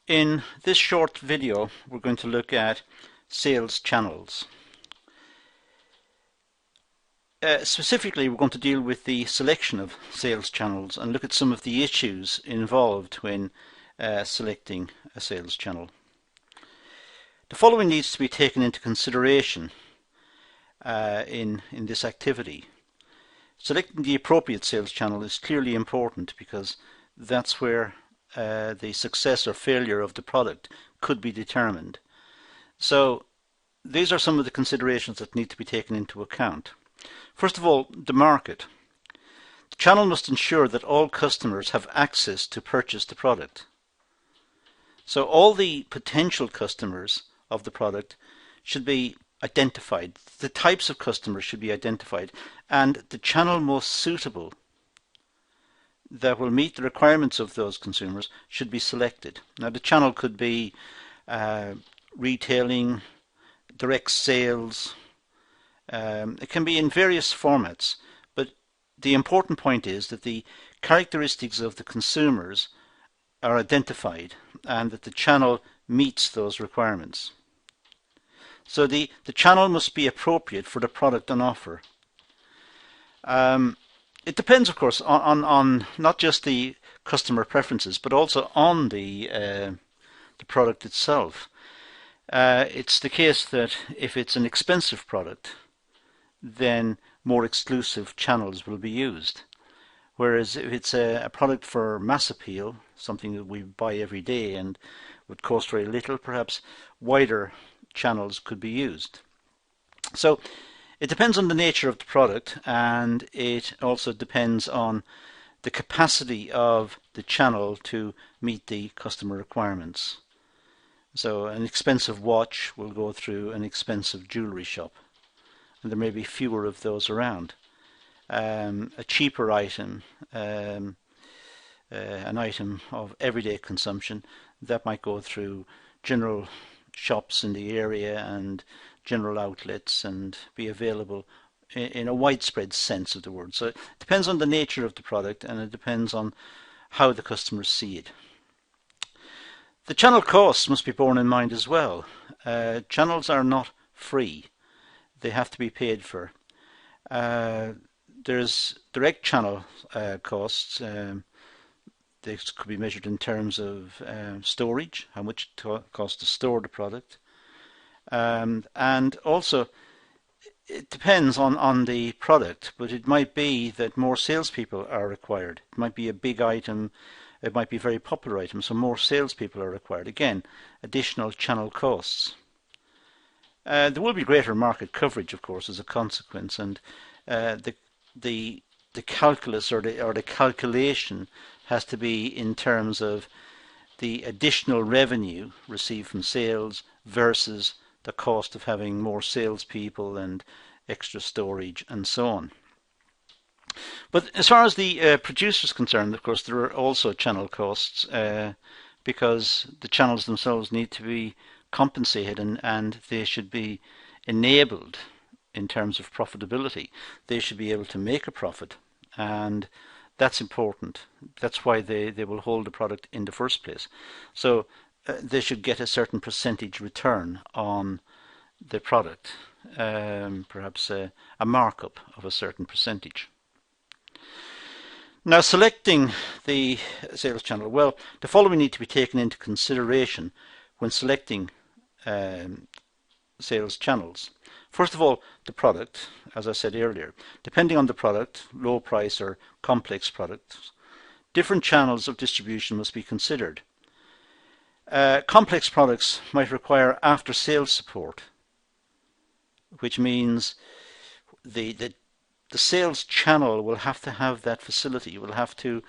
In this short video, we're going to look at sales channels. Specifically, we're going to deal with the selection of sales channels and look at some of the issues involved when selecting a sales channel. The following needs to be taken into consideration in this activity. Selecting the appropriate sales channel is clearly important because that's where the success or failure of the product could be determined. So these are some of the considerations that need to be taken into account. First of all, the market. The channel must ensure that all customers have access to purchase the product. So all the potential customers of the product should be identified. The types of customers should be identified, and the channel most suitable that will meet the requirements of those consumers should be selected. Now, the channel could be retailing, direct sales. It can be in various formats, but the important point is that the characteristics of the consumers are identified and that the channel meets those requirements. So the channel must be appropriate for the product on offer. It depends, of course, on not just the customer preferences, but also on the product itself. It's the case that if it's an expensive product, then more exclusive channels will be used. Whereas if it's a product for mass appeal, something that we buy every day and would cost very little, perhaps wider channels could be used. So it depends on the nature of the product, and it also depends on the capacity of the channel to meet the customer requirements. So an expensive watch will go through an expensive jewelry shop, and there may be fewer of those around. A cheaper item, an item of everyday consumption, that might go through general shops in the area and general outlets and be available in a widespread sense of the word. So it depends on the nature of the product, and it depends on how the customers see it. The channel costs must be borne in mind as well. Channels are not free. They have to be paid for. There's direct channel costs. This could be measured in terms of storage, how much it costs to store the product. And also, it depends on the product, but it might be that more salespeople are required. It might be a big item, it might be a very popular item, so more salespeople are required. Again, additional channel costs. There will be greater market coverage, of course, as a consequence, and the calculus or the calculation has to be in terms of the additional revenue received from sales versus the cost of having more salespeople and extra storage and so on. But as far as the producer is concerned, of course, there are also channel costs because the channels themselves need to be compensated, and they should be enabled in terms of profitability. They should be able to make a profit, and that's important. That's why they will hold the product in the first place. So they should get a certain percentage return on the product, perhaps a markup of a certain percentage. Now, selecting the sales channel, well, the following need to be taken into consideration when selecting sales channels. First of all, the product, as I said earlier. Depending on the product, low price or complex products, different channels of distribution must be considered. Complex products might require after-sales support, which means the sales channel will have to have that facility, will have to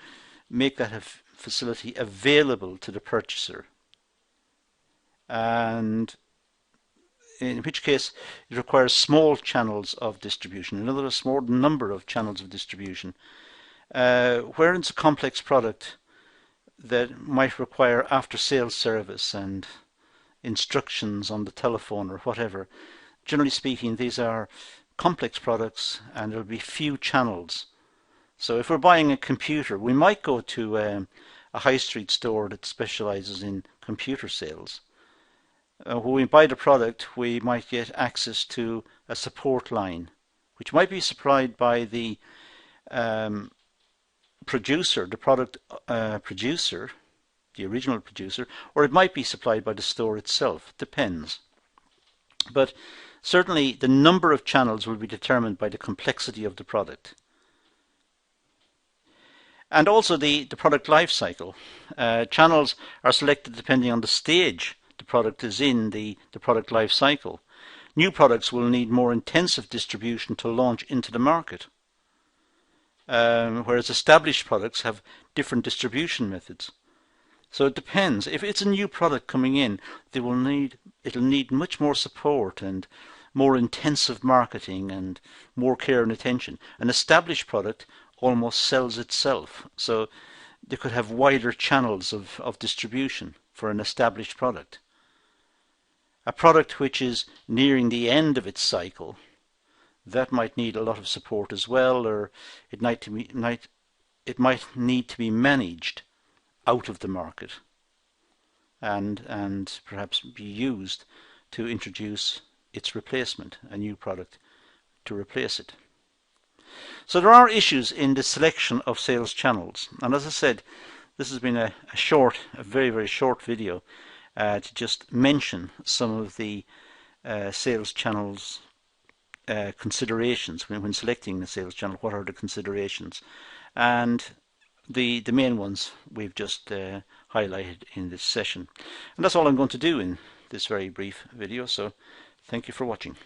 make that facility available to the purchaser. And in which case it requires small channels of distribution, in other words, a small number of channels of distribution. Where it's a complex product that might require after-sales service and instructions on the telephone or whatever, generally speaking, these are complex products and there will be few channels. So if we're buying a computer, we might go to a high street store that specializes in computer sales. When we buy the product, we might get access to a support line, which might be supplied by the producer, the product producer, the original producer, or it might be supplied by the store itself. It depends. But certainly the number of channels will be determined by the complexity of the product. And also the product life cycle. Channels are selected depending on the stage the product is in the product life cycle. New products will need more intensive distribution to launch into the market, whereas established products have different distribution methods. So it depends. If it's a new product coming in, it'll need much more support and more intensive marketing and more care and attention. An established product almost sells itself. So they could have wider channels of distribution for an established product. A product which is nearing the end of its cycle, that might need a lot of support as well, or it might need to be managed out of the market and perhaps be used to introduce its replacement, a new product to replace it. So there are issues in the selection of sales channels, and as I said, this has been a very, very short video to just mention some of the sales channels considerations when selecting the sales channel. What are the considerations? And the main ones we've just highlighted in this session. And that's all I'm going to do in this very brief video, so thank you for watching.